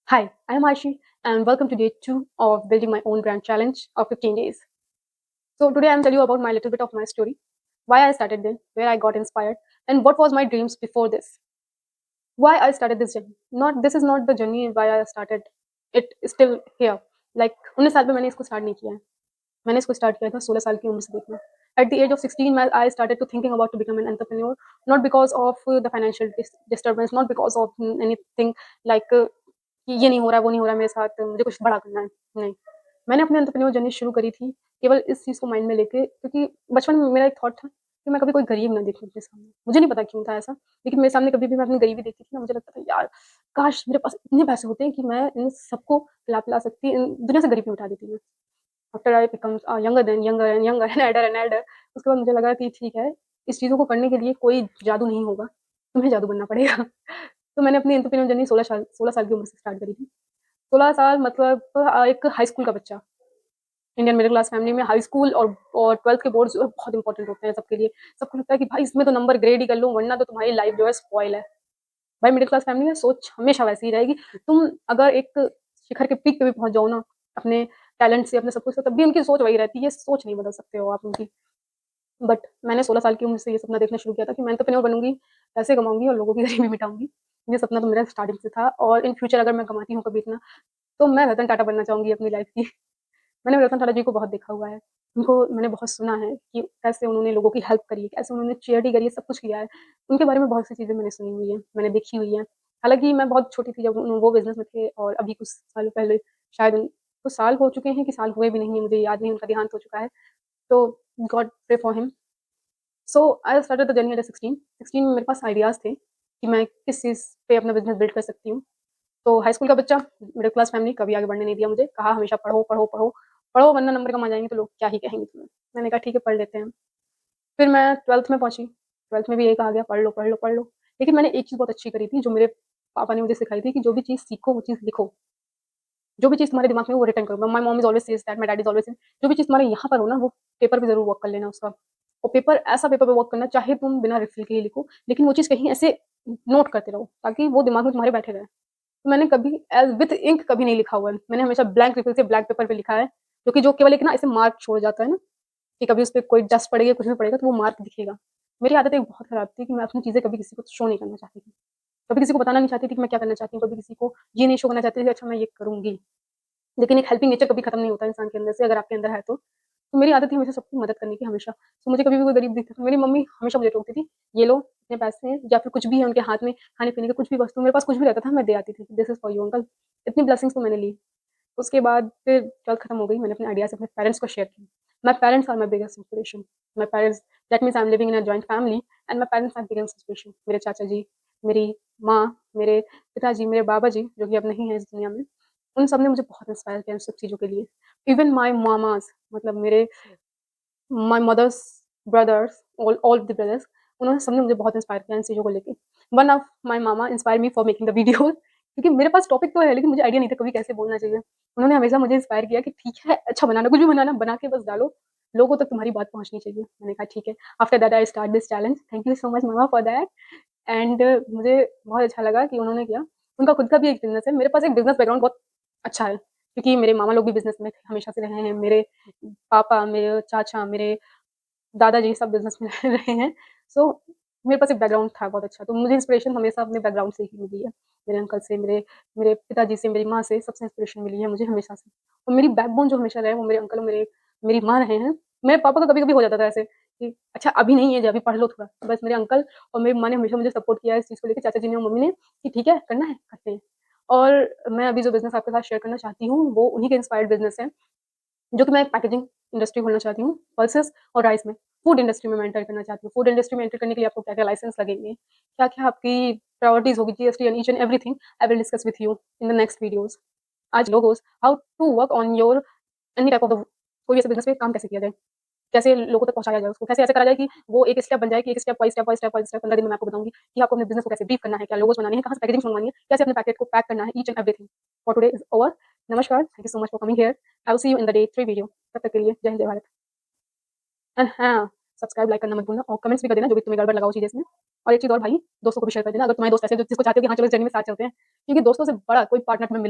Hi, I am Aishi, and welcome to day 2 of building my own brand challenge of 15 days. So today I'm telling you about my little bit of my story, why I started this, where I got inspired, and what was my dreams before this. Why I started this journey. Not this is not the journey why I started. It is still here. Like 19 साल में मैंने इसको start नहीं किया है. मैंने इसको start किया था 16 साल की उम्र से देखना. At the age of 16, I started to thinking about to become an entrepreneur, not because of the financial disturbance, not because of anything like कि ये नहीं हो रहा है, वो नहीं हो रहा है मेरे साथ, मुझे कुछ बड़ा करना है, नहीं। मैंने अपनी एंटरप्रेन्योर जर्नी शुरू करी थी केवल इस चीज़ को माइंड में लेके क्योंकि बचपन में मेरा एक थॉट था कि मैं कभी कोई गरीब ना देखूँ अपने सामने। मुझे नहीं पता क्यों था ऐसा, लेकिन मेरे सामने कभी भी मैं अपनी गरीबी देखती थी ना, मुझे लगता था यार, काश मेरे पास इतने पैसे होते हैं कि मैं इन सबको खिला-पिला सकती, इन दुनिया से गरीबी मिटा देती मैं। After I becomes younger than younger and younger and Elder उसके बाद मुझे लगा कि ठीक है, इस चीज़ों को करने के लिए कोई जादू नहीं होगा, तुम्हें जादू बनना पड़ेगा। तो मैंने अपनी एंटरप्रेन्योर जर्नी 16 साल की उम्र से स्टार्ट करी थी। 16 साल मतलब एक हाई स्कूल का बच्चा। इंडियन मिडिल क्लास फैमिली में हाई स्कूल और 12th के बोर्ड्स जो है बहुत इंपॉर्टेंट होते हैं सबके लिए। सबको लगता है कि भाई इसमें तो नंबर ग्रेड ही कर लो वरना तो तुम्हारी लाइफ जो है स्पॉइल है। भाई मिडिल क्लास फैमिली में सोच हमेशा वैसी ही रहेगी। तुम अगर एक शिखर के पीक पे भी पहुँच जाओ ना, अपने टैलेंट से, अपने सब कुछ से, तब भी उनकी सोच वही रहती है, ये सोच नहीं बदल सकते हो आप उनकी। बट मैंने 16 साल की उम्र से ये सपना देखना शुरू किया था कि मैं एंटरप्रेन्योर बनूँगी, पैसे कमाऊँगी और लोगों की गरीबी मिटाऊँगी। ये सपना तो मेरा स्टार्टिंग से था और इन फ्यूचर अगर मैं कमाती हूँ कभी इतना, तो मैं रतन टाटा बनना चाहूँगी अपनी लाइफ की। मैंने रतन टाटा जी को बहुत देखा हुआ है। उनको मैंने बहुत सुना है कि कैसे उन्होंने लोगों की हेल्प करी है, कैसे उन्होंने चैरिटी करी है, सब कुछ किया है। उनके बारे में बहुत सी चीज़ें मैंने सुनी हुई हैं, मैंने देखी हुई हैं। हालाँकि मैं बहुत छोटी थी जब वो बिज़नेस में थे और अभी कुछ सालों पहले शायद कुछ साल हो चुके हैं कि साल हुए भी नहीं हैं, मुझे याद नहीं, उनका देहांत हो चुका है। तो God pray for him. So I started the journey at 16। 16 में मेरे पास आइडियाज़ थे कि मैं किस चीज़ पे अपना बिज़नेस बिल्ड कर सकती हूँ। तो हाई स्कूल का बच्चा, मिडिल क्लास फैमिली कभी आगे बढ़ने नहीं दिया मुझे, कहा हमेशा पढ़ो, पढ़ो, पढ़ो, पढ़ो वरना नंबर कम आ जाएँगे तो लोग क्या ही कहेंगे तुम्हें। मैंने कहा ठीक है पढ़ लेते हैं। फिर मैं 12th में पहुँची, 12th में भी यही कहा गया पढ़ लो, पढ़ लो, पढ़ लो। लेकिन मैंने एक चीज़ बहुत अच्छी करी थी जो मेरे पापा ने मुझे सिखाई थी कि जो भी चीज़ सीखो वो चीज़ लिखो। जो भी चीज़ तुम्हारे दिमाग में है वो रिटन करो। My mom is always says that, my dad is always says जो भी चीज़ तुम्हारे यहाँ पर हो ना वो पेपर पे ज़रूर वर्क कर लेना उसका। और पेपर ऐसा पेपर पे वर्क करना चाहे तुम बिना रिफ़िल के ही लिखो, लेकिन वो चीज़ कहीं ऐसे नोट करते रहो ताकि वो दिमाग में तुम्हारे बैठे रहे। तो मैंने कभी विथ इंक कभी नहीं लिखा हुआ है। मैंने हमेशा ब्लैंक रिफ़िल से ब्लैक पेपर पे लिखा है, जो केवल एक ना ऐसे मार्क छोड़ जाता है ना, कि कभी उसपे कोई डस्ट पड़ेगी, कुछ भी पड़ेगा तो वो मार्क दिखेगा। मेरी आदत एक बहुत खराब थी कि मैं अपनी चीज़ें कभी किसी को शो नहीं करना चाहती थी। कभी किसी को बताना नहीं चाहती थी कि मैं क्या करना चाहती हूँ, कभी किसी को ये नहीं शो करना चाहती थी अच्छा मैं ये करूँगी। लेकिन एक हेल्पिंग नेचर कभी खत्म नहीं होता इंसान के अंदर से अगर आपके अंदर है तो। तो मेरी आदत थी हमेशा सबकी मदद करने की हमेशा। तो मुझे कभी भी कोई गरीब दिखता था, मेरी मम्मी हमेशा मुझे टोकती थी, "ये लो, इतने पैसे हैं" या फिर कुछ भी है उनके हाथ में खाने-पीने का कुछ भी वस्तु मेरे पास कुछ भी रहता था मैं दे आती थी, "this is for you uncle." इतनी ब्लेसिंग्स तो मैंने ली। उसके बाद फिर 12th खत्म हो गई, मैंने अपने आइडियाज़ अपने पेरेंट्स को शेयर किए। My parents are my biggest inspiration. My parents that means I am living in a joint family and my parents are biggest inspiration. मेरे चाचा जी, मेरी माँ, मेरे पिताजी, मेरे बाबा जी जो कि अब नहीं है इस दुनिया में, उन सब ने मुझे बहुत इंस्पायर किया इन सब चीज़ों के लिए। इवन माय मामाज़ मतलब मेरे my mother's brothers all the brothers उन्होंने सबने मुझे बहुत इंस्पायर किया इन चीज़ों को लेके। One of my mama inspired me for making the videos क्योंकि मेरे पास टॉपिक तो है लेकिन मुझे आइडिया नहीं था कभी कैसे बोलना चाहिए। उन्होंने हमेशा मुझे इंस्पायर किया कि ठीक है, अच्छा बनाना, कुछ भी बनाना, बना के बस डालो, लोगों तक तुम्हारी बात पहुँचनी चाहिए। मैंने कहा ठीक है। After that I start this challenge. Thank you so much mama for that and मुझे बहुत अच्छा लगा कि उन्होंने किया। उनका खुद का भी एक बिज़नेस है। मेरे पास एक बिज़नेस बैकग्राउंड बहुत अच्छा है क्योंकि मेरे मामा लोग भी बिज़नेस में हमेशा से रहे हैं। मेरे पापा, मेरे चाचा, मेरे दादाजी सब बिज़नेस में रहे हैं। सो मेरे पास एक बैकग्राउंड था बहुत अच्छा, तो मुझे इंस्पिरेशन हमेशा अपने बैकग्राउंड से ही मिली है। मेरे अंकल से, मेरे मेरे पिताजी से, मेरी माँ से, सबसे इंस्पिरेशन मिली है मुझे हमेशा से। और मेरी बैकबोन जो हमेशा रहे वो मेरे अंकल और मेरी माँ रहे हैं। मेरे पापा का कभी-कभी हो जाता था ऐसे कि अच्छा अभी नहीं है, अभी पढ़ लो थोड़ा। बस मेरे अंकल और मेरी माँ ने हमेशा मुझे सपोर्ट किया है इस चीज़ को लेके, चाचा जी ने और मम्मी ने कि ठीक है, करना है, करते हैं। और मैं अभी जो बिज़नेस आपके साथ शेयर करना चाहती हूँ, वो उन्हीं के इंस्पायर्ड बिज़नेस है। जो कि मैं पैकेजिंग इंडस्ट्री खोलना चाहती हूँ, पल्सेस और राइस में। फूड इंडस्ट्री में मैं एंटर करना चाहती हूँ। फूड इंडस्ट्री में एंटर करने के लिए आपको क्या-क्या लाइसेंस लगेंगे, क्या-क्या आपकी प्रायोरिटीज़ होगी, GST and each and everything I will discuss with you in the next videos. आज लोगोस how to work on your any type of the कोई ऐसे बिज़नेस पे काम कैसे किया जाए, कैसे लोगों तक पहुँचाया जाए उसको, कैसे ऐसे करा जाए कि वो एक स्टेप बन जाए कि एक step by step by step by step 15 दिन में मैं आपको बताऊँगी कि आपको अपने बिज़नेस को कैसे ब्रीफ करना है, क्या लोगोस बनाने हैं, कहाँ से पैकेजिंग मंगवानी है, कैसे अपने पैकेट को पैक करना है, each and everything. For today is over. नमस्कार, thank you so much for coming here. I will see you in the day 3 video. तब तक के लिए जय हिंद, जय भारत। एंड हाँ, सब्सक्राइब, लाइक करना मत भूलना और कमेंट्स भी कर देना जो भी तुम्हें गड़बड़ लगा हो चीज़ें इसमें। और एक चीज़ और भाई, दोस्तों को भी शेयर कर देना अगर तुम्हारे दोस्त ऐसे हैं जो जिसको चाहते हो कि हाँ, चलो इस जर्नी में साथ चलते हैं। क्योंकि दोस्तों से बड़ा कोई पार्टनर तुम्हें मिले